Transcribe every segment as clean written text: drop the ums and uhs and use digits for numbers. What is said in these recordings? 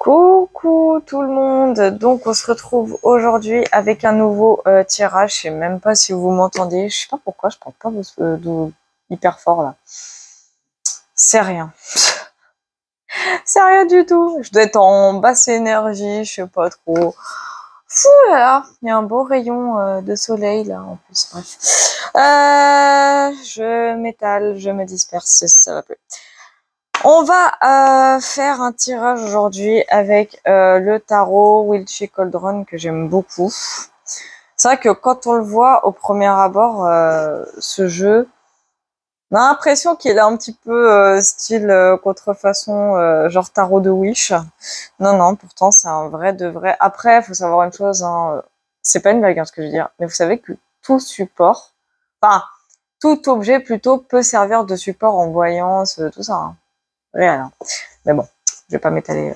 Coucou tout le monde, donc on se retrouve aujourd'hui avec un nouveau tirage. Je sais même pas si vous m'entendez, je sais pas pourquoi je parle pas hyper fort là. C'est rien, c'est rien du tout. Je dois être en basse énergie, je sais pas trop. Fou là là, il y a un beau rayon de soleil là en plus. Bref, je m'étale, je me disperse, ça va plus. On va faire un tirage aujourd'hui avec le tarot Witchy Cauldron que j'aime beaucoup. C'est vrai que quand on le voit au premier abord, ce jeu, on a l'impression qu'il est un petit peu style contrefaçon, genre tarot de Wish. Non, non, pourtant c'est un vrai de vrai. Après, il faut savoir une chose, hein, c'est pas une blague hein, ce que je veux dire, mais vous savez que tout support, enfin tout objet plutôt peut servir de support en voyance, tout ça. Hein. Réel. Hein. Mais bon, je vais pas m'étaler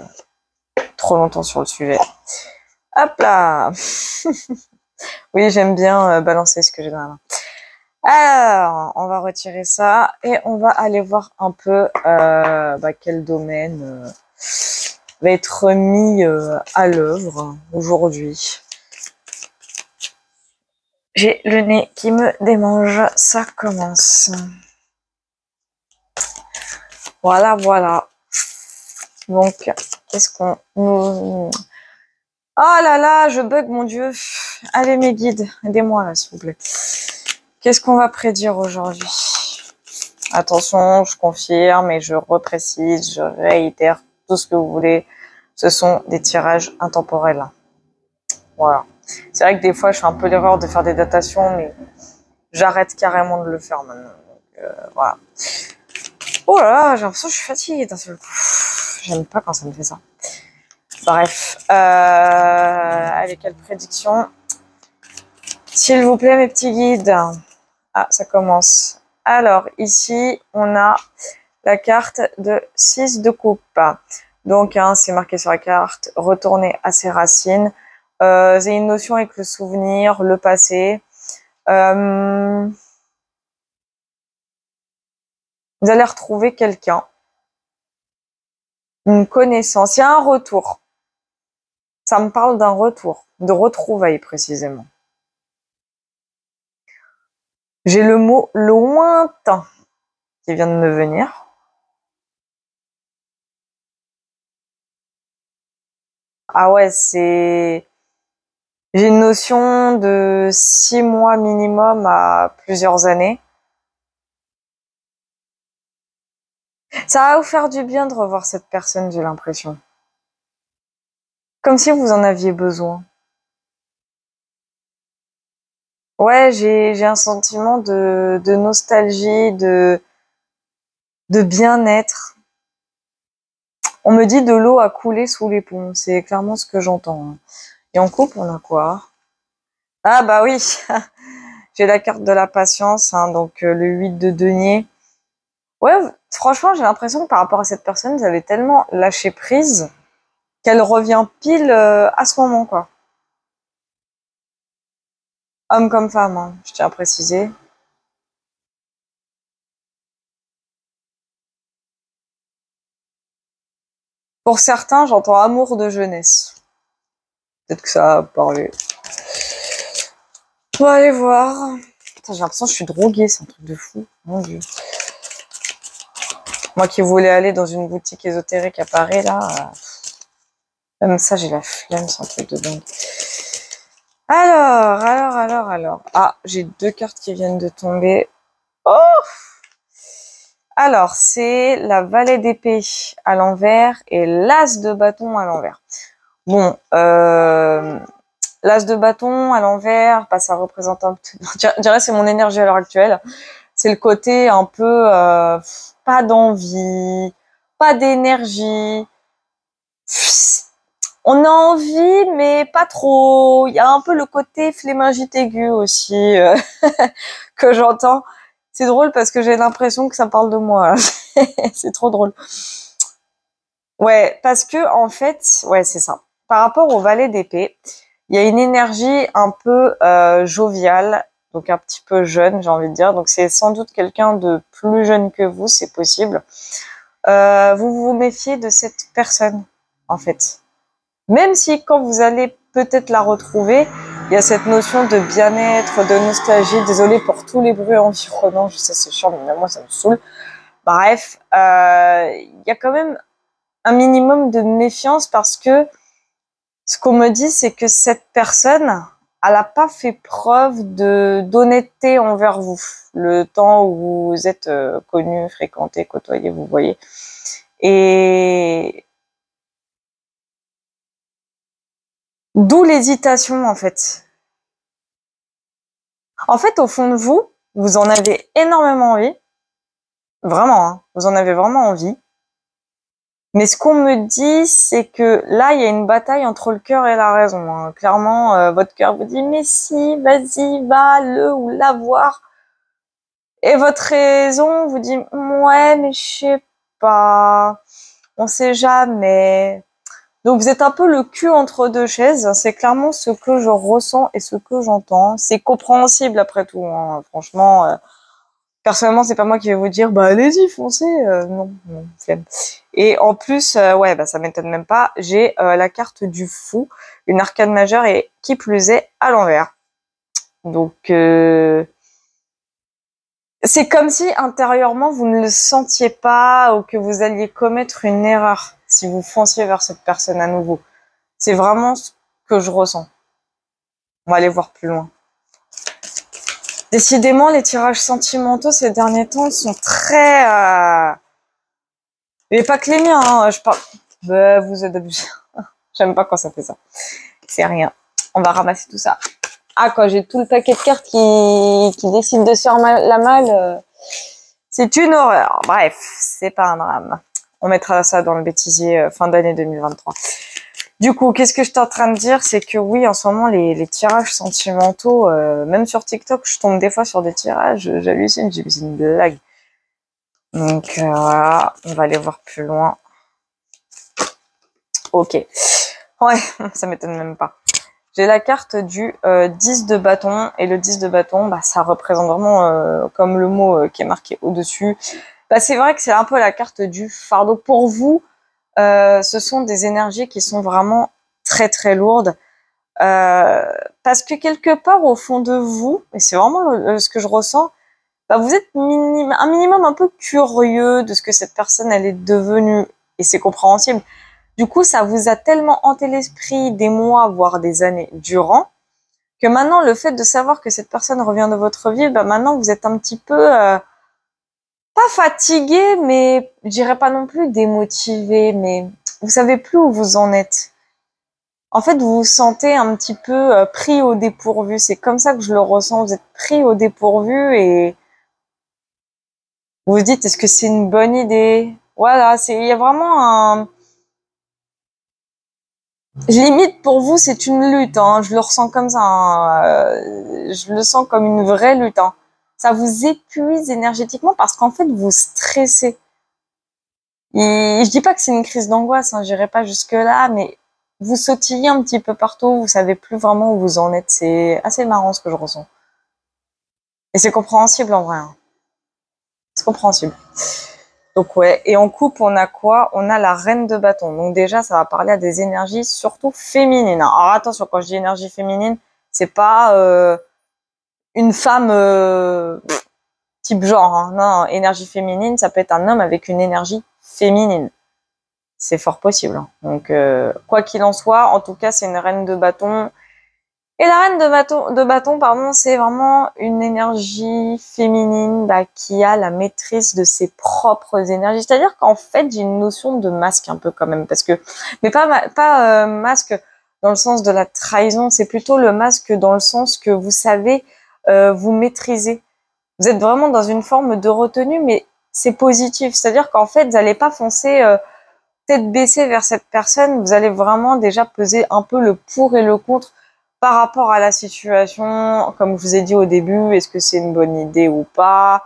trop longtemps sur le sujet. Hop là. Oui, j'aime bien balancer ce que j'ai dans la main. Alors, on va retirer ça et on va aller voir un peu quel domaine va être mis à l'œuvre aujourd'hui. J'ai le nez qui me démange, ça commence. Voilà, voilà. Donc, qu'est-ce qu'on nous... Oh là là, je bug, mon Dieu. Allez, mes guides, aidez-moi là, s'il vous plaît. Qu'est-ce qu'on va prédire aujourd'hui? Attention, je confirme et je reprécise, je réitère tout ce que vous voulez. Ce sont des tirages intemporels. Voilà. C'est vrai que des fois, je fais un peu l'erreur de faire des datations, mais j'arrête carrément de le faire maintenant. Donc, voilà. Oh là là, j'ai l'impression que je suis fatiguée d'un seul coup. J'aime pas quand ça me fait ça. Bref, avec quelle prédiction? S'il vous plaît, mes petits guides. Ah, ça commence. Alors, ici, on a la carte de 6 de coupe. Donc, hein, c'est marqué sur la carte, retourner à ses racines. C'est une notion avec le souvenir, le passé. Vous allez retrouver quelqu'un, une connaissance. Il y a un retour. Ça me parle d'un retour, de retrouvailles précisément. J'ai le mot lointain qui vient de me venir. Ah ouais, c'est... J'ai une notion de 6 mois minimum à plusieurs années. Ça va vous faire du bien de revoir cette personne, j'ai l'impression. Comme si vous en aviez besoin. Ouais, j'ai un sentiment de nostalgie, de bien-être. On me dit de l'eau a coulé sous les ponts, c'est clairement ce que j'entends. Et en couple, on a quoi? Ah bah oui, j'ai la carte de la patience, hein, donc le 8 de denier. Ouais, franchement, j'ai l'impression que par rapport à cette personne, vous avez tellement lâché prise qu'elle revient pile à ce moment, quoi. Homme comme femme, hein, je tiens à préciser. Pour certains, j'entends amour de jeunesse. Peut-être que ça a parlé. On va aller voir. Putain, j'ai l'impression que je suis droguée, c'est un truc de fou. Mon Dieu. Moi qui voulais aller dans une boutique ésotérique à Paris, là, même ça, j'ai la flemme, c'est un truc de dingue. Alors. Ah, j'ai 2 cartes qui viennent de tomber. Oh! Alors, c'est la Vallée d'épée à l'envers et l'As de bâton à l'envers. Bon, l'As de bâton à l'envers, bah, ça représente un peu... Je dirais c'est mon énergie à l'heure actuelle. C'est le côté un peu pas d'envie, pas d'énergie. On a envie, mais pas trop. Il y a un peu le côté flémingite aigu aussi que j'entends. C'est drôle parce que j'ai l'impression que ça parle de moi. C'est trop drôle. Ouais, parce que en fait, ouais, c'est ça. Par rapport au valet d'épée, il y a une énergie un peu joviale, donc un petit peu jeune, j'ai envie de dire. Donc c'est sans doute quelqu'un de plus jeune que vous, c'est possible. Vous vous méfiez de cette personne. en fait. Même si quand vous allez peut-être la retrouver, il y a cette notion de bien-être, de nostalgie. Désolée pour tous les bruits environnants, je sais c'est chiant, mais même moi ça me saoule. Bref, il y a quand même un minimum de méfiance parce que ce qu'on me dit, c'est que cette personne, elle n'a pas fait preuve d'honnêteté envers vous. Le temps où vous êtes connu, fréquenté, côtoyé, vous voyez. Et d'où l'hésitation, en fait. En fait, au fond de vous, vous en avez énormément envie. Vraiment, hein, vous en avez vraiment envie. Mais ce qu'on me dit, c'est que là, il y a une bataille entre le cœur et la raison. Hein. Clairement, votre cœur vous dit « mais si, vas-y, va le ou la voir ». Et votre raison vous dit « ouais, mais je sais pas, on sait jamais ». Donc vous êtes un peu le cul entre deux chaises. C'est clairement ce que je ressens et ce que j'entends. C'est compréhensible après tout. Hein. Franchement, personnellement, c'est pas moi qui vais vous dire bah allez-y, foncez. Non, flemme. Et en plus, ouais, bah ça m'étonne même pas. J'ai la carte du fou, une arcane majeure et qui plus est à l'envers. Donc c'est comme si intérieurement vous ne le sentiez pas ou que vous alliez commettre une erreur si vous fonciez vers cette personne à nouveau. C'est vraiment ce que je ressens. On va aller voir plus loin. Décidément, les tirages sentimentaux ces derniers temps sont très... Mais pas que les miens, hein, je parle... Bah, vous êtes abusés. J'aime pas quand ça fait ça. C'est rien. On va ramasser tout ça. Ah, quand j'ai tout le paquet de cartes qui décident de se faire la malle, c'est une horreur. Bref, c'est pas un drame. On mettra ça dans le bêtisier fin d'année 2023. Du coup, qu'est-ce que je suis en train de dire, c'est que oui, en ce moment, les tirages sentimentaux, même sur TikTok, je tombe des fois sur des tirages, j'hallucine, j'ai c'est une blague. Donc voilà, on va aller voir plus loin. Ok. Ouais, ça m'étonne même pas. J'ai la carte du 10 de bâton, et le 10 de bâton, bah, ça représente vraiment, comme le mot qui est marqué au-dessus, bah, c'est vrai que c'est un peu la carte du fardeau. Pour vous, ce sont des énergies qui sont vraiment très très lourdes, parce que quelque part au fond de vous, et c'est vraiment ce que je ressens, bah, vous êtes un minimum un peu curieux de ce que cette personne elle est devenue, et c'est compréhensible. Du coup, ça vous a tellement hanté l'esprit des mois, voire des années durant, que maintenant, le fait de savoir que cette personne revient de votre vie, bah maintenant, vous êtes un petit peu, pas fatigué, mais je dirais pas non plus démotivé, mais vous savez plus où vous en êtes. En fait, vous vous sentez un petit peu pris au dépourvu. C'est comme ça que je le ressens. Vous êtes pris au dépourvu et vous vous dites, est-ce que c'est une bonne idée? Voilà, il y a vraiment un... Limite, pour vous, c'est une lutte, hein. Je le ressens comme ça, hein. Je le sens comme une vraie lutte, hein. Ça vous épuise énergétiquement parce qu'en fait, vous stressez. Et je dis pas que c'est une crise d'angoisse, hein, j'irai pas jusque-là, mais vous sautillez un petit peu partout, vous savez plus vraiment où vous en êtes. C'est assez marrant ce que je ressens. Et c'est compréhensible en vrai, hein. C'est compréhensible. Donc ouais, et en coupe, on a quoi? On a la reine de bâton. Donc déjà, ça va parler à des énergies surtout féminines. Alors attention, quand je dis énergie féminine, c'est pas une femme type genre. Hein. Non, énergie féminine, ça peut être un homme avec une énergie féminine. C'est fort possible. Hein. Donc quoi qu'il en soit, en tout cas, c'est une reine de bâton. Et la reine de bâton, pardon, c'est vraiment une énergie féminine bah, qui a la maîtrise de ses propres énergies. C'est-à-dire qu'en fait, j'ai une notion de masque un peu quand même, parce que, mais pas masque dans le sens de la trahison, c'est plutôt le masque dans le sens que vous savez vous maîtriser. Vous êtes vraiment dans une forme de retenue, mais c'est positif. C'est-à-dire qu'en fait, vous n'allez pas foncer tête baissée vers cette personne. Vous allez vraiment déjà peser un peu le pour et le contre par rapport à la situation, comme je vous ai dit au début, est-ce que c'est une bonne idée ou pas?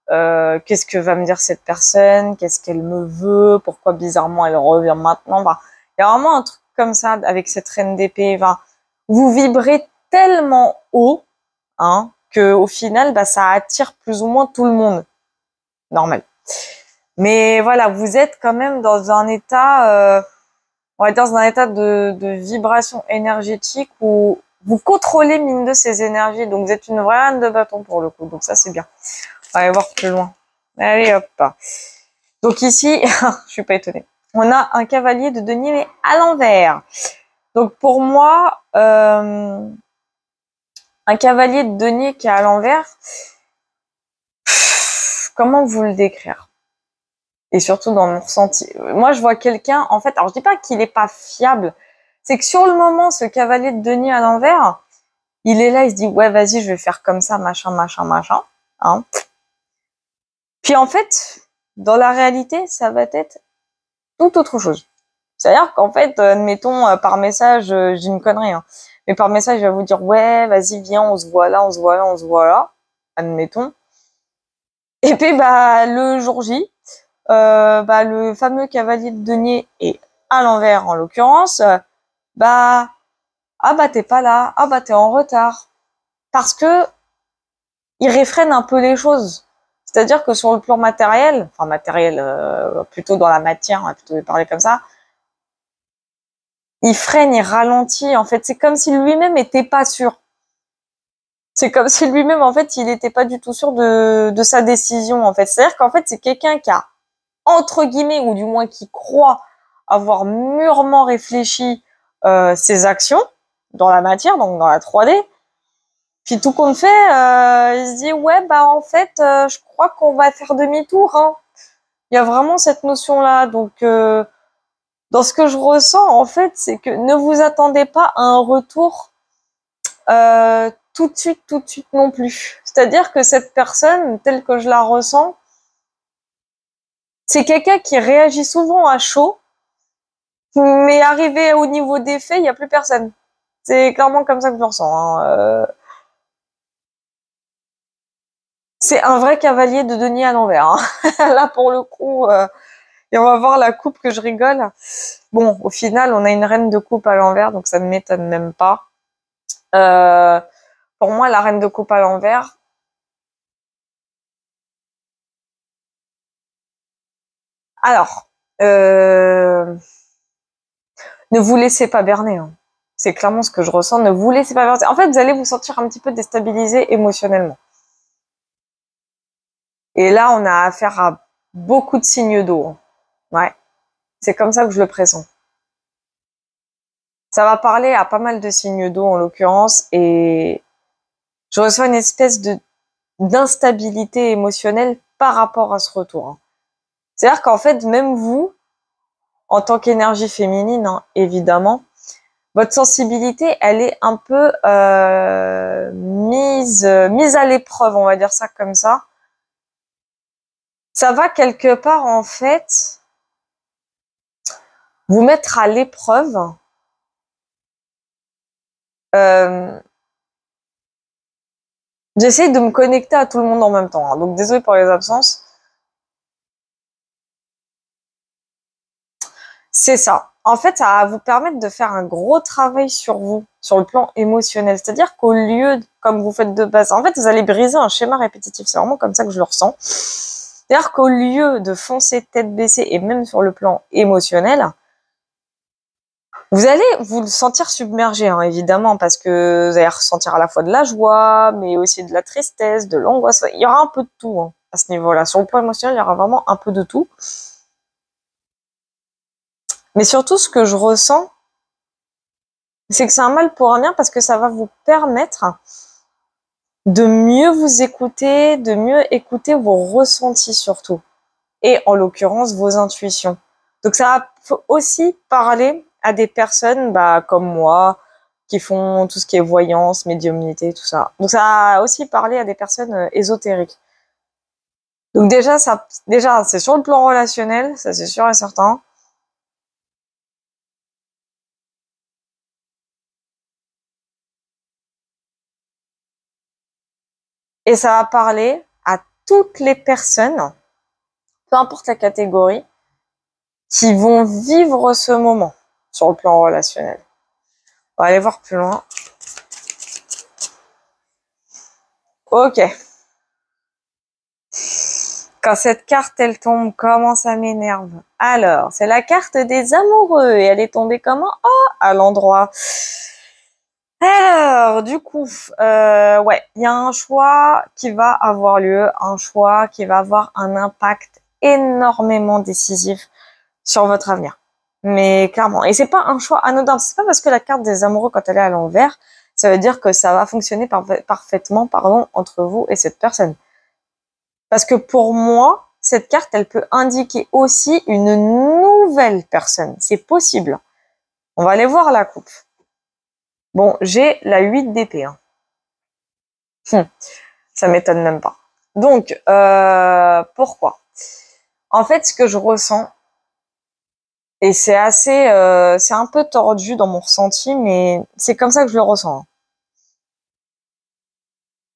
Qu'est-ce que va me dire cette personne? Qu'est-ce qu'elle me veut? Pourquoi bizarrement elle revient maintenant? Bah, il y a vraiment un truc comme ça avec cette reine d'épée. Enfin, vous vibrez tellement haut, hein, que au final, bah, ça attire plus ou moins tout le monde. Normal. Mais voilà, vous êtes quand même dans un état... on va dire, dans un état de vibration énergétique où vous contrôlez, mine de, ces énergies. Donc, vous êtes une vraie âne de bâton pour le coup. Donc, ça, c'est bien. On va aller voir plus loin. Allez, hop. Donc, ici, je suis pas étonnée. On a un cavalier de denier, mais à l'envers. Donc, pour moi, un cavalier de denier qui est à l'envers, comment vous le décrire? Et surtout dans mon ressenti. Moi, je vois quelqu'un, en fait, alors je dis pas qu'il est pas fiable, c'est que sur le moment, ce cavalier de denier à l'envers, il est là, il se dit, ouais, vas-y, je vais faire comme ça, machin, machin, machin. Hein. Puis en fait, dans la réalité, ça va être tout autre chose. C'est-à-dire qu'en fait, admettons, par message, j'ai une connerie, hein, mais par message, il va vous dire, ouais, vas-y, viens, on se voit là, on se voit là, on se voit là, admettons. Et puis, bah, le jour J, le fameux cavalier de denier est à l'envers, en l'occurrence, bah, ah bah, t'es pas là, ah bah, t'es en retard. Parce que, il réfrène un peu les choses. C'est-à-dire que sur le plan matériel, enfin matériel, plutôt dans la matière, on va plutôt parler comme ça, il freine, il ralentit. En fait, c'est comme si lui-même était pas sûr. C'est comme si lui-même, en fait, il était pas du tout sûr de sa décision, en fait. C'est-à-dire qu'en fait, c'est quelqu'un qui a, entre guillemets, ou du moins qui croit avoir mûrement réfléchi ses actions dans la matière, donc dans la 3D. Puis tout compte fait, il se dit ouais bah en fait je crois qu'on va faire demi-tour. Hein. Il y a vraiment cette notion-là. Donc dans ce que je ressens en fait, c'est que ne vous attendez pas à un retour tout de suite non plus. C'est-à-dire que cette personne, telle que je la ressens, c'est quelqu'un qui réagit souvent à chaud, mais arrivé au niveau des faits, il n'y a plus personne. C'est clairement comme ça que je le ressens. Hein. C'est un vrai cavalier de denier à l'envers. Hein. Là, pour le coup, et on va voir la coupe que je rigole. Bon, au final, on a une reine de coupe à l'envers, donc ça ne m'étonne même pas. Pour moi, la reine de coupe à l'envers, alors, ne vous laissez pas berner. Hein. C'est clairement ce que je ressens. Ne vous laissez pas berner. En fait, vous allez vous sentir un petit peu déstabilisé émotionnellement. Et là, on a affaire à beaucoup de signes d'eau. Hein. Ouais, c'est comme ça que je le pressens. Ça va parler à pas mal de signes d'eau en l'occurrence et je reçois une espèce de d'instabilité émotionnelle par rapport à ce retour. Hein. C'est-à-dire qu'en fait, même vous, en tant qu'énergie féminine, hein, évidemment, votre sensibilité, elle est un peu mise à l'épreuve, on va dire ça comme ça. Ça va quelque part, en fait, vous mettre à l'épreuve. J'essaie de me connecter à tout le monde en même temps. Hein, donc, désolé pour les absences. C'est ça. En fait, ça va vous permettre de faire un gros travail sur vous, sur le plan émotionnel. C'est-à-dire qu'au lieu, comme vous faites de base, en fait, vous allez briser un schéma répétitif. C'est vraiment comme ça que je le ressens. C'est-à-dire qu'au lieu de foncer tête baissée et même sur le plan émotionnel, vous allez vous sentir submergé, hein, évidemment, parce que vous allez ressentir à la fois de la joie, mais aussi de la tristesse, de l'angoisse. Il y aura un peu de tout hein, à ce niveau-là. Sur le plan émotionnel, il y aura vraiment un peu de tout. Mais surtout, ce que je ressens, c'est que c'est un mal pour un bien parce que ça va vous permettre de mieux vous écouter, de mieux écouter vos ressentis surtout. Et en l'occurrence, vos intuitions. Donc ça va aussi parler à des personnes comme moi, qui font tout ce qui est voyance, médiumnité, tout ça. Donc ça va aussi parler à des personnes ésotériques. Donc déjà, c'est sur le plan relationnel, ça c'est sûr et certain. Et ça va parler à toutes les personnes, peu importe la catégorie, qui vont vivre ce moment sur le plan relationnel. On va aller voir plus loin. Ok. Quand cette carte, elle tombe, comment ça m'énerve. Alors, c'est la carte des amoureux. Et elle est tombée comment? Oh, à l'endroit. Alors, du coup, ouais, il y a un choix qui va avoir lieu, un choix qui va avoir un impact énormément décisif sur votre avenir. Mais clairement, et c'est pas un choix anodin. C'est pas parce que la carte des amoureux, quand elle est à l'envers, ça veut dire que ça va fonctionner parfaitement, pardon, entre vous et cette personne. Parce que pour moi, cette carte, elle peut indiquer aussi une nouvelle personne. C'est possible. On va aller voir la coupe. Bon, j'ai la 8 d'épée. Hein. Ça m'étonne même pas. Donc, pourquoi? En fait, ce que je ressens, et c'est assez, c'est un peu tordu dans mon ressenti, mais c'est comme ça que je le ressens.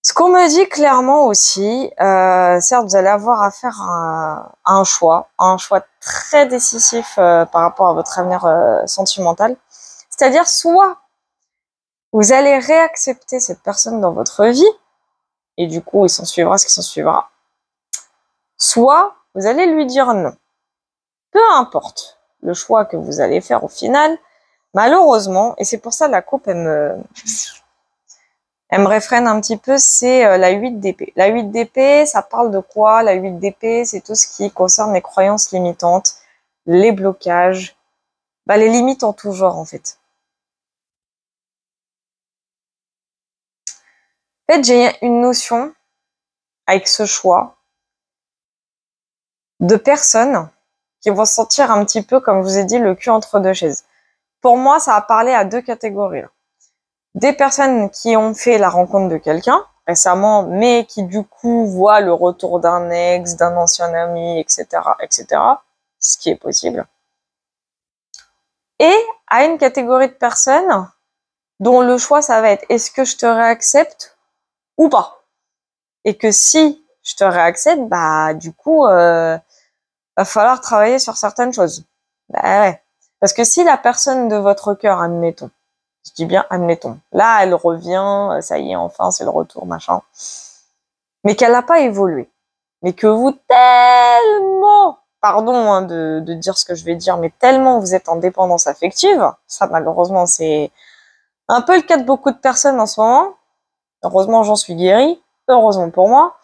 Ce qu'on me dit clairement aussi, certes, vous allez avoir à faire un choix très décisif par rapport à votre avenir sentimental. C'est-à-dire, soit vous allez réaccepter cette personne dans votre vie, et du coup, il s'en suivra ce qui s'en suivra. Soit vous allez lui dire non. Peu importe le choix que vous allez faire au final, malheureusement, et c'est pour ça la coupe, elle me réfrène un petit peu, c'est la 8 d'épée. La 8 d'épée, ça parle de quoi? La 8 d'épée, c'est tout ce qui concerne les croyances limitantes, les blocages, les limites en tout genre, en fait. En fait, j'ai une notion, avec ce choix, de personnes qui vont se sentir un petit peu, comme je vous ai dit, le cul entre deux chaises. Pour moi, ça a parlé à deux catégories. Des personnes qui ont fait la rencontre de quelqu'un récemment, mais qui du coup voient le retour d'un ex, d'un ancien ami, etc., etc., ce qui est possible. Et à une catégorie de personnes dont le choix, ça va être est-ce que je te réaccepte ou pas? Et que si je te réaccepte, du coup, va falloir travailler sur certaines choses. Ouais. Parce que si la personne de votre cœur, admettons, je dis bien admettons, là elle revient, ça y est, enfin c'est le retour, machin, mais qu'elle n'a pas évolué, mais que vous tellement, pardon hein, de dire ce que je vais dire, mais tellement vous êtes en dépendance affective, ça malheureusement c'est un peu le cas de beaucoup de personnes en ce moment, heureusement j'en suis guérie, heureusement pour moi,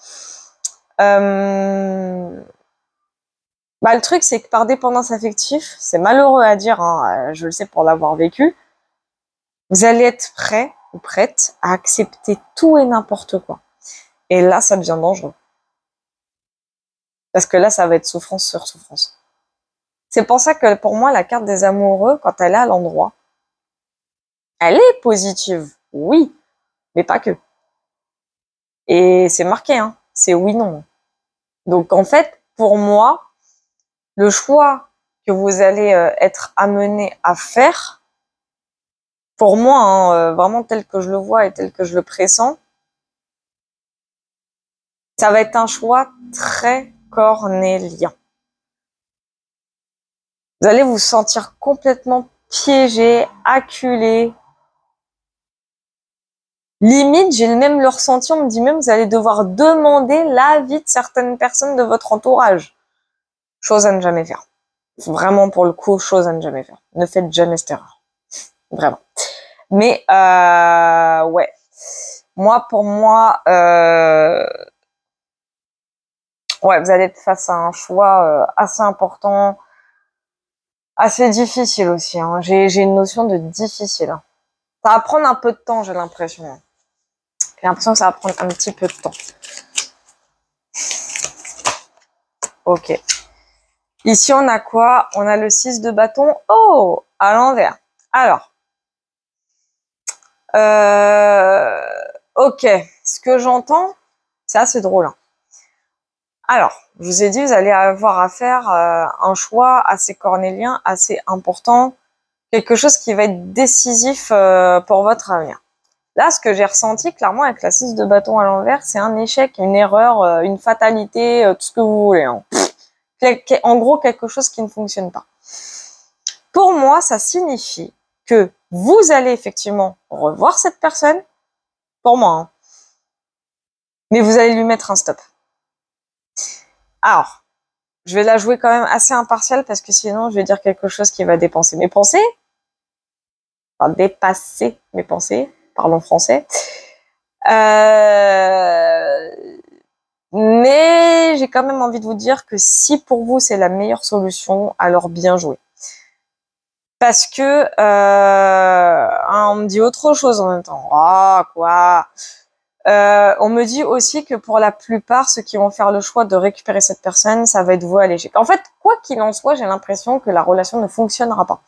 le truc, c'est que par dépendance affective, c'est malheureux à dire, hein, je le sais pour l'avoir vécu, vous allez être prêt ou prête à accepter tout et n'importe quoi. Et là, ça devient dangereux. Parce que là, ça va être souffrance sur souffrance. C'est pour ça que pour moi, la carte des amoureux, quand elle est à l'endroit, elle est positive, oui, mais pas que. Et c'est marqué, hein, c'est oui-non. Donc en fait, pour moi, le choix que vous allez être amené à faire, pour moi, hein, vraiment tel que je le vois et tel que je le pressens, ça va être un choix très cornélien. Vous allez vous sentir complètement piégé, acculé. Limite, j'ai même le ressenti, on me dit même, vous allez devoir demander l'avis de certaines personnes de votre entourage. Chose à ne jamais faire. Vraiment, pour le coup, chose à ne jamais faire. Ne faites jamais cette erreur. Vraiment. Mais, ouais. Moi, pour moi, ouais, vous allez être face à un choix assez important, assez difficile aussi. Hein. J'ai une notion de difficile. Hein. Ça va prendre un peu de temps, j'ai l'impression. Hein. J'ai l'impression que ça va prendre un petit peu de temps. Ok. Ici, on a quoi? On a le 6 de bâton. Oh, à l'envers. Alors. Ok. Ce que j'entends, c'est assez drôle. Hein. Alors, je vous ai dit, vous allez avoir à faire un choix assez cornélien, assez important. Quelque chose qui va être décisif pour votre avenir. Là, ce que j'ai ressenti clairement avec la 6 de bâton à l'envers, c'est un échec, une erreur, une fatalité, tout ce que vous voulez. Hein. En gros, quelque chose qui ne fonctionne pas. Pour moi, ça signifie que vous allez effectivement revoir cette personne, pour moi, hein, mais vous allez lui mettre un stop. Alors, je vais la jouer quand même assez impartiale parce que sinon, je vais dire quelque chose qui va dépenser mes pensées. Enfin, dépasser mes pensées. Parlons français. Mais j'ai quand même envie de vous dire que si pour vous, c'est la meilleure solution, alors bien joué. Parce que on me dit autre chose en même temps. Ah, quoi. On me dit aussi que pour la plupart, ceux qui vont faire le choix de récupérer cette personne, ça va être voué à l'échec. En fait, quoi qu'il en soit, j'ai l'impression que la relation ne fonctionnera pas.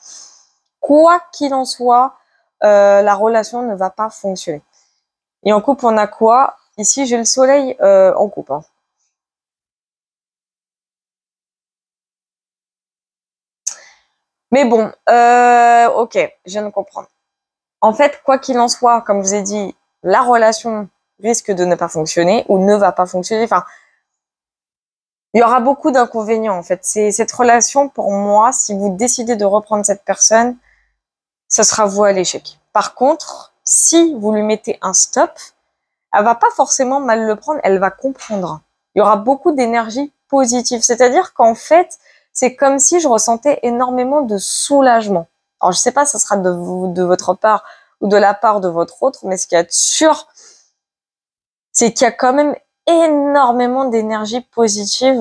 Quoi qu'il en soit, la relation ne va pas fonctionner. Et en couple, on a quoi? Ici, j'ai le soleil en couple. Hein. Mais bon, ok, je viens de comprendre. En fait, quoi qu'il en soit, comme je vous ai dit, la relation risque de ne pas fonctionner ou ne va pas fonctionner. Enfin, il y aura beaucoup d'inconvénients en fait. C'est cette relation pour moi, si vous décidez de reprendre cette personne, ce sera voué à l'échec. Par contre, si vous lui mettez un stop, elle va pas forcément mal le prendre, elle va comprendre. Il y aura beaucoup d'énergie positive. C'est-à-dire qu'en fait, c'est comme si je ressentais énormément de soulagement. Alors, je sais pas, ça sera de votre part ou de la part de votre autre, mais ce qui est sûr, c'est qu'il y a quand même énormément d'énergie positive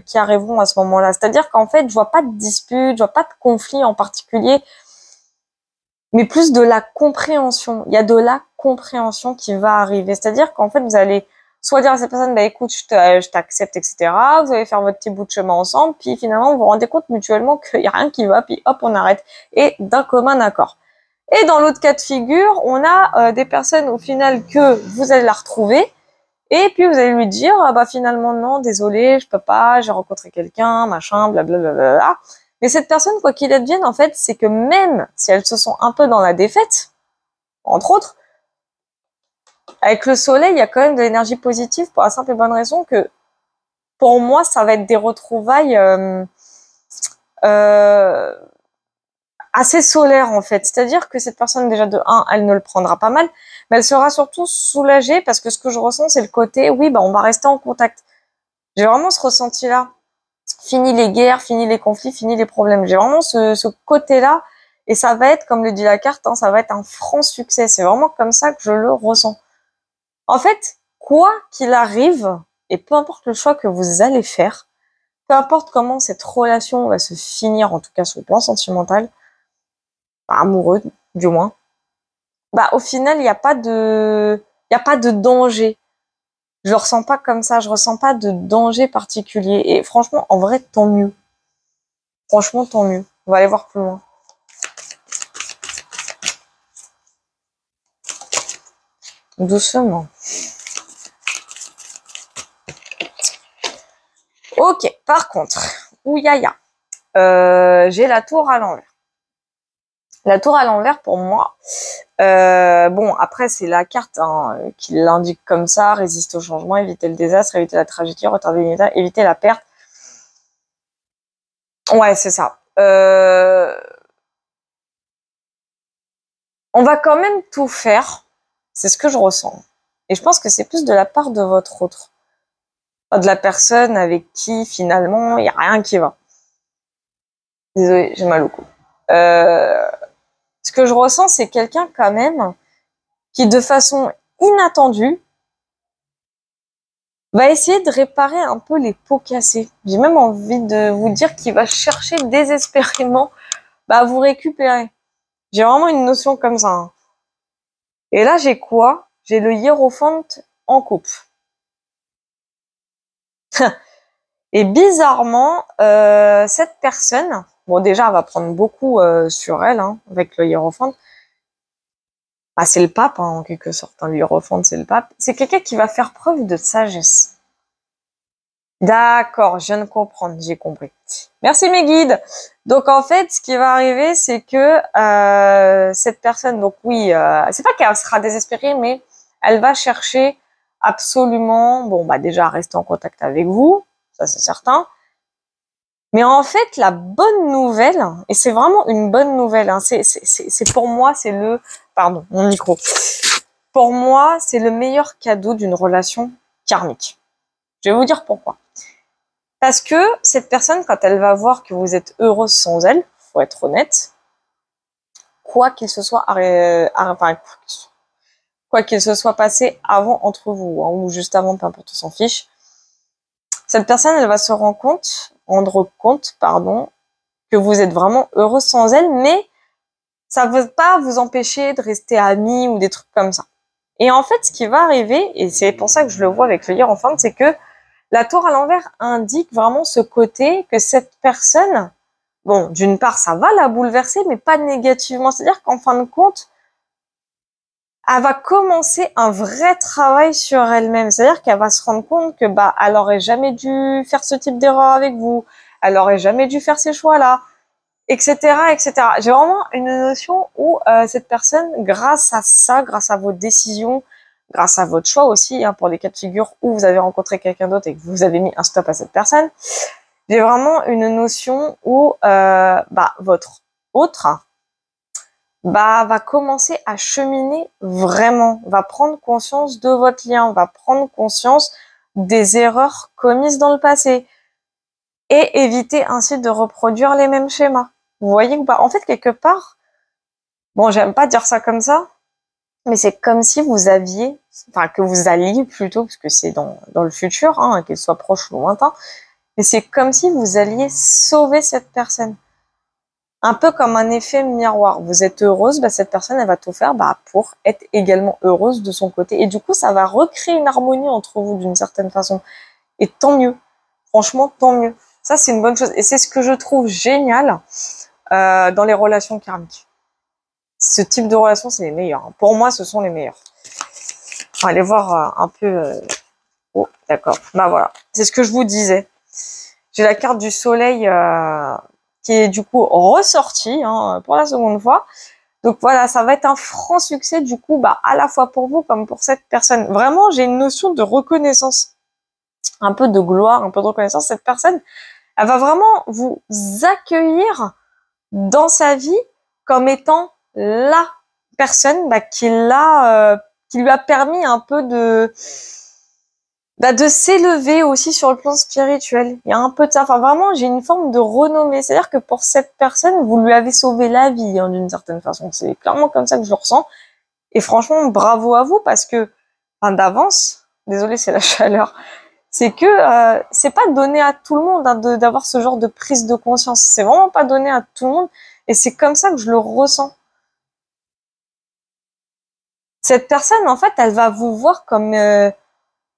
qui arriveront à ce moment-là. C'est-à-dire qu'en fait, je vois pas de dispute, je vois pas de conflit en particulier, mais plus de la compréhension. Il y a de la compréhension qui va arriver. C'est-à-dire qu'en fait, vous allez soit dire à cette personne, bah écoute, je t'accepte, etc. Vous allez faire votre petit bout de chemin ensemble, puis finalement, vous vous rendez compte mutuellement qu'il y a rien qui va, puis hop, on arrête. Et d'un commun accord. Et dans l'autre cas de figure, on a des personnes au final que vous allez la retrouver, et puis vous allez lui dire, ah bah finalement non, désolé, je peux pas, j'ai rencontré quelqu'un, machin, blablabla. Mais cette personne, quoi qu'il advienne, en fait, c'est que même si elles se sont un peu dans la défaite, entre autres, avec le soleil, il y a quand même de l'énergie positive pour la simple et bonne raison que, pour moi, ça va être des retrouvailles assez solaires, en fait. C'est-à-dire que cette personne, déjà, de 1, elle ne le prendra pas mal, mais elle sera surtout soulagée parce que ce que je ressens, c'est le côté, oui, bah, on va rester en contact. J'ai vraiment ce ressenti-là. Fini les guerres, fini les conflits, fini les problèmes. J'ai vraiment ce côté-là. Et ça va être, comme le dit la carte, hein, ça va être un franc succès. C'est vraiment comme ça que je le ressens. En fait, quoi qu'il arrive, et peu importe le choix que vous allez faire, peu importe comment cette relation va se finir, en tout cas sur le plan sentimental, amoureux du moins, bah au final, il n'y a pas de danger. Je le ressens pas comme ça, je ressens pas de danger particulier. Et franchement, en vrai, tant mieux. Franchement, tant mieux. On va aller voir plus loin. Doucement. Ok, par contre, ouyaya, j'ai la tour à l'envers. La tour à l'envers, pour moi, bon, après, c'est la carte hein, qui l'indique comme ça, résister au changement, éviter le désastre, éviter la tragédie, retarder une étape, éviter la perte. Ouais, c'est ça. On va quand même tout faire. C'est ce que je ressens. Et je pense que c'est plus de la part de votre autre. De la personne avec qui, finalement, il n'y a rien qui va. Désolée, j'ai mal au cou. Ce que je ressens, c'est quelqu'un quand même qui, de façon inattendue, va essayer de réparer un peu les pots cassés. J'ai même envie de vous dire qu'il va chercher désespérément à vous récupérer. J'ai vraiment une notion comme ça. Hein. Et là, j'ai quoi? J'ai le hiérophante en coupe. Et bizarrement, cette personne, bon déjà, elle va prendre beaucoup sur elle, hein, avec le hiérophante. Bah, c'est le pape, hein, en quelque sorte. Hein, le hiérophante, c'est le pape. C'est quelqu'un qui va faire preuve de sagesse. D'accord, je viens de comprendre, j'ai compris. Merci mes guides. Donc en fait, ce qui va arriver, c'est que cette personne, donc oui, c'est pas qu'elle sera désespérée, mais elle va chercher absolument, bon bah déjà à rester en contact avec vous, ça c'est certain. Mais en fait, la bonne nouvelle, et c'est vraiment une bonne nouvelle, hein, c'est pour moi, c'est le, pardon, mon micro. Pour moi, c'est le meilleur cadeau d'une relation karmique. Je vais vous dire pourquoi. Parce que cette personne, quand elle va voir que vous êtes heureuse sans elle, faut être honnête, quoi qu'il se soit quoi qu'il se soit passé avant entre vous, hein, ou juste avant, peu importe, on s'en fiche. Cette personne, elle va se rendre compte, que vous êtes vraiment heureuse sans elle, mais ça ne veut pas vous empêcher de rester amis ou des trucs comme ça. Et en fait, ce qui va arriver, et c'est pour ça que je le vois avec le Hiérophante, c'est que la tour à l'envers indique vraiment ce côté que cette personne, bon, d'une part, ça va la bouleverser, mais pas négativement. C'est-à-dire qu'en fin de compte, elle va commencer un vrai travail sur elle-même. C'est-à-dire qu'elle va se rendre compte que elle aurait jamais dû faire ce type d'erreur avec vous, elle aurait jamais dû faire ces choix-là, etc., etc. J'ai vraiment une notion où cette personne, grâce à ça, grâce à vos décisions, grâce à votre choix aussi, hein, pour les cas de figure où vous avez rencontré quelqu'un d'autre et que vous avez mis un stop à cette personne, j'ai vraiment une notion où votre autre va commencer à cheminer vraiment, va prendre conscience de votre lien, va prendre conscience des erreurs commises dans le passé et éviter ainsi de reproduire les mêmes schémas. Vous voyez ou pas? En fait, quelque part, bon, j'aime pas dire ça comme ça, mais c'est comme si vous aviez, que vous alliez plutôt, parce que c'est dans le futur, hein, qu'il soit proche ou lointain, mais c'est comme si vous alliez sauver cette personne. Un peu comme un effet miroir. Vous êtes heureuse, cette personne, elle va tout faire pour être également heureuse de son côté. Et du coup, ça va recréer une harmonie entre vous d'une certaine façon. Et tant mieux. Franchement, tant mieux. Ça, c'est une bonne chose. Et c'est ce que je trouve génial dans les relations karmiques. Ce type de relations, c'est les meilleurs. Pour moi, ce sont les meilleurs. On va aller voir un peu... Oh, d'accord. Voilà. C'est ce que je vous disais. J'ai la carte du soleil qui est du coup ressortie pour la seconde fois. Donc voilà, ça va être un franc succès du coup, à la fois pour vous comme pour cette personne. Vraiment, j'ai une notion de reconnaissance. Un peu de gloire, un peu de reconnaissance. Cette personne, elle va vraiment vous accueillir dans sa vie comme étant la personne qui lui a permis un peu de s'élever aussi sur le plan spirituel. Il y a un peu de ça. Enfin, vraiment, j'ai une forme de renommée. C'est-à-dire que pour cette personne, vous lui avez sauvé la vie, d'une certaine façon. C'est clairement comme ça que je le ressens. Et franchement, bravo à vous parce que, d'avance, désolé, c'est la chaleur, c'est que c'est pas donné à tout le monde d'avoir ce genre de prise de conscience. C'est vraiment pas donné à tout le monde. Et c'est comme ça que je le ressens. Cette personne, en fait, elle va vous voir comme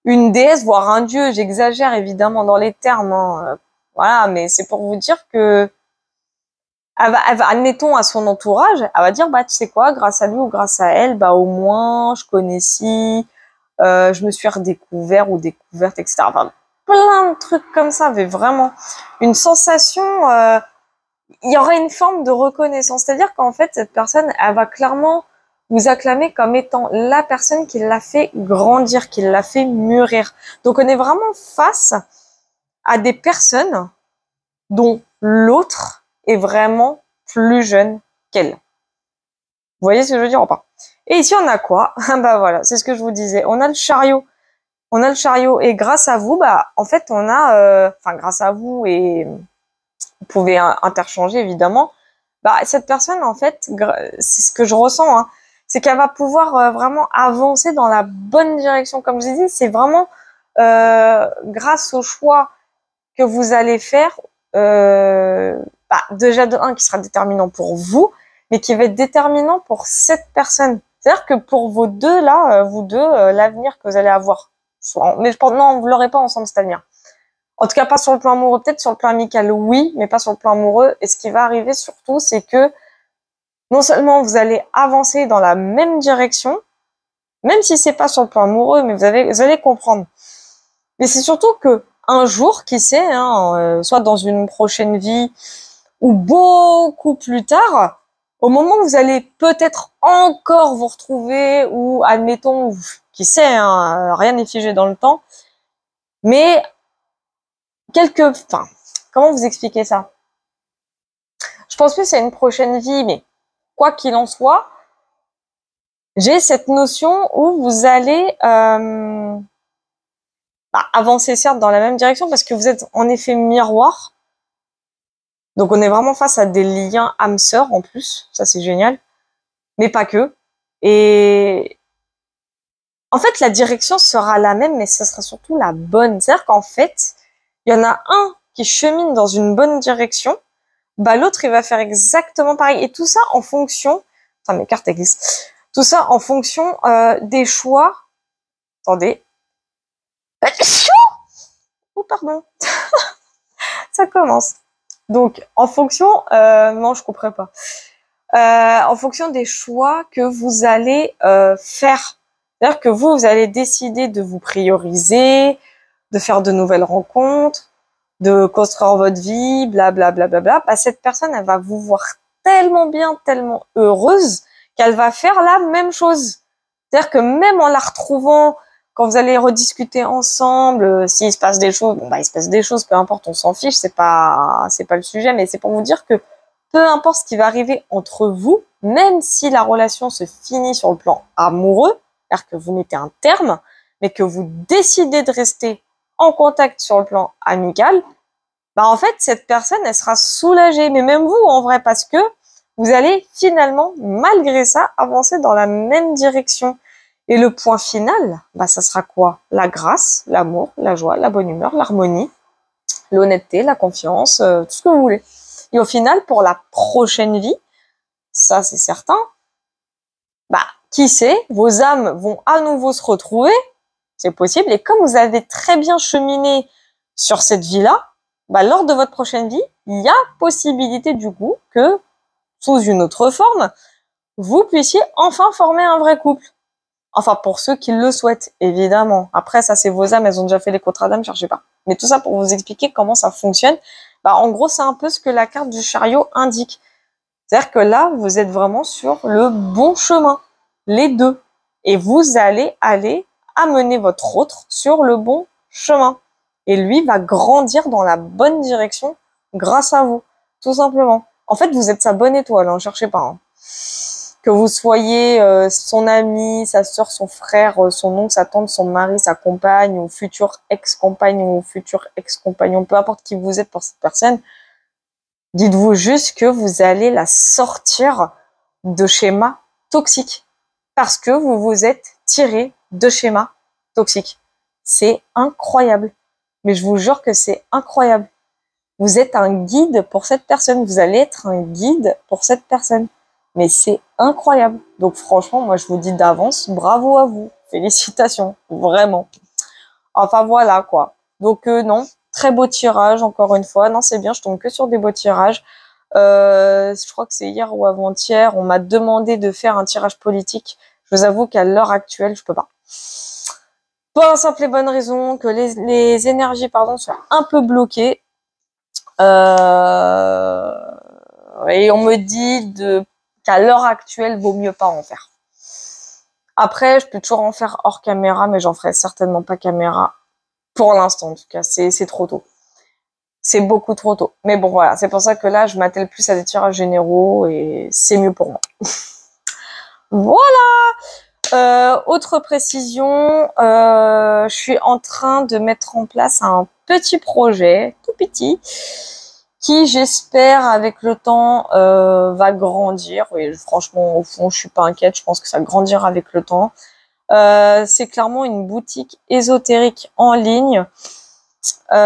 une déesse, voire un dieu. J'exagère évidemment dans les termes. Voilà, mais c'est pour vous dire que elle va, admettons à son entourage, elle va dire, tu sais quoi, grâce à lui ou grâce à elle, au moins, je connais ci, je me suis redécouvert ou découverte, etc. Enfin, plein de trucs comme ça, mais vraiment une sensation, il y aurait une forme de reconnaissance. C'est-à-dire qu'en fait, cette personne, elle va clairement vous acclamer comme étant la personne qui l'a fait grandir, qui l'a fait mûrir. Donc, on est vraiment face à des personnes dont l'autre est vraiment plus jeune qu'elle. Vous voyez ce que je veux dire ou pas? Et ici, on a quoi? Voilà, c'est ce que je vous disais. On a le chariot. On a le chariot. Et grâce à vous, en fait, on a... grâce à vous, et vous pouvez interchanger, évidemment. Cette personne, en fait, c'est ce que je ressens, c'est qu'elle va pouvoir vraiment avancer dans la bonne direction. Comme je dis, c'est vraiment grâce au choix que vous allez faire, déjà de un qui sera déterminant pour vous, mais qui va être déterminant pour cette personne. C'est-à-dire que pour vos deux là, l'avenir que vous allez avoir, mais je pense non, vous l'aurez pas ensemble cet avenir. En tout cas, pas sur le plan amoureux, peut-être sur le plan amical, oui, mais pas sur le plan amoureux. Et ce qui va arriver surtout, c'est que non seulement vous allez avancer dans la même direction, même si c'est pas sur le plan amoureux, mais vous allez comprendre. Mais c'est surtout que un jour, qui sait, soit dans une prochaine vie ou beaucoup plus tard, au moment où vous allez peut-être encore vous retrouver, ou admettons, qui sait, rien n'est figé dans le temps, mais comment vous expliquer ça? Je pense que c'est une prochaine vie, mais quoi qu'il en soit, j'ai cette notion où vous allez avancer certes dans la même direction parce que vous êtes en effet miroir. Donc on est vraiment face à des liens âmes-sœurs en plus, ça c'est génial, mais pas que. Et en fait la direction sera la même, mais ce sera surtout la bonne. C'est-à-dire qu'en fait, il y en a un qui chemine dans une bonne direction, l'autre il va faire exactement pareil. Et tout ça en fonction, enfin mes cartes elles glissent, tout ça en fonction des choix. Attendez. Oh pardon, ça commence. Donc, en fonction, non, je comprends pas. En fonction des choix que vous allez faire. C'est-à-dire que vous allez décider de vous prioriser, de faire de nouvelles rencontres, de construire votre vie, blablabla. Cette personne, elle va vous voir tellement bien, tellement heureuse qu'elle va faire la même chose. C'est-à-dire que même en la retrouvant, quand vous allez rediscuter ensemble, s'il se passe des choses, il se passe des choses, peu importe, on s'en fiche, c'est pas le sujet, mais c'est pour vous dire que peu importe ce qui va arriver entre vous, même si la relation se finit sur le plan amoureux, c'est-à-dire que vous mettez un terme, mais que vous décidez de rester en contact sur le plan amical, en fait, cette personne, elle sera soulagée, mais même vous, en vrai, parce que vous allez finalement, malgré ça, avancer dans la même direction. Et le point final, ça sera quoi? La grâce, l'amour, la joie, la bonne humeur, l'harmonie, l'honnêteté, la confiance, tout ce que vous voulez. Et au final, pour la prochaine vie, ça c'est certain, qui sait, vos âmes vont à nouveau se retrouver, c'est possible, et comme vous avez très bien cheminé sur cette vie-là, lors de votre prochaine vie, il y a possibilité du coup que, sous une autre forme, vous puissiez enfin former un vrai couple. Enfin, pour ceux qui le souhaitent, évidemment. Après, ça, c'est vos âmes, elles ont déjà fait les contrats d'âme, cherchez pas. Mais tout ça pour vous expliquer comment ça fonctionne. En gros, c'est un peu ce que la carte du chariot indique. C'est-à-dire que là, vous êtes vraiment sur le bon chemin. Les deux. Et vous allez amener votre autre sur le bon chemin. Et lui va grandir dans la bonne direction grâce à vous. Tout simplement. En fait, vous êtes sa bonne étoile, hein, cherchez pas. Hein. Que vous soyez son ami, sa sœur, son frère, son oncle, sa tante, son mari, sa compagne, ou future ex-compagne, ou futur ex-compagnon, peu importe qui vous êtes pour cette personne, dites-vous juste que vous allez la sortir de schémas toxiques. Parce que vous vous êtes tiré de schémas toxiques. C'est incroyable. Mais je vous jure que c'est incroyable. Vous êtes un guide pour cette personne. Vous allez être un guide pour cette personne. Mais c'est incroyable. Donc franchement, moi je vous dis d'avance, bravo à vous. Félicitations, vraiment. Enfin voilà quoi. Donc non, très beau tirage encore une fois. Non, c'est bien, je tombe que sur des beaux tirages. Je crois que c'est hier ou avant-hier, on m'a demandé de faire un tirage politique. Je vous avoue qu'à l'heure actuelle, je peux pas. Pour la simple et bonne raison que les énergies sont un peu bloquées. Et on me dit qu'à l'heure actuelle, vaut mieux pas en faire. Après, je peux toujours en faire hors caméra, mais j'en ferai certainement pas caméra. Pour l'instant, en tout cas, c'est trop tôt. C'est beaucoup trop tôt. Mais bon, voilà, c'est pour ça que là, je m'attelle plus à des tirages généraux et c'est mieux pour moi. Voilà. Autre précision, je suis en train de mettre en place un petit projet, tout petit, qui, j'espère, avec le temps, va grandir. Et franchement, au fond, je suis pas inquiète. Je pense que ça grandira avec le temps. C'est clairement une boutique ésotérique en ligne. Pour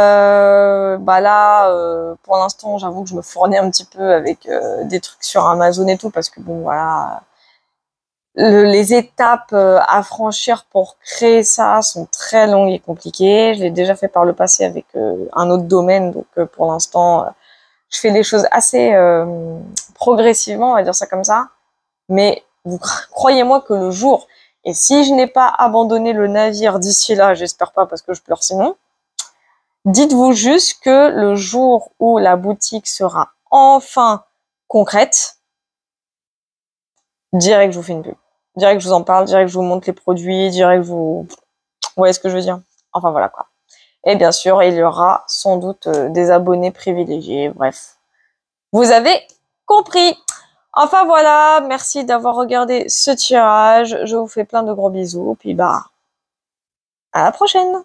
l'instant, j'avoue que je me fournis un petit peu avec des trucs sur Amazon et tout, parce que bon, voilà, les étapes à franchir pour créer ça sont très longues et compliquées. Je l'ai déjà fait par le passé avec un autre domaine, donc pour l'instant, je fais les choses assez progressivement, on va dire ça comme ça. Mais croyez-moi que le jour, et si je n'ai pas abandonné le navire d'ici là, j'espère pas parce que je pleure sinon, dites-vous juste que le jour où la boutique sera enfin concrète, direct je vous fais une pub. Direct je vous en parle, direct je vous montre les produits, direct vous voyez ce que je veux dire. Enfin voilà quoi. Et bien sûr, il y aura sans doute des abonnés privilégiés, bref. Vous avez compris. Enfin voilà, merci d'avoir regardé ce tirage. Je vous fais plein de gros bisous, puis à la prochaine.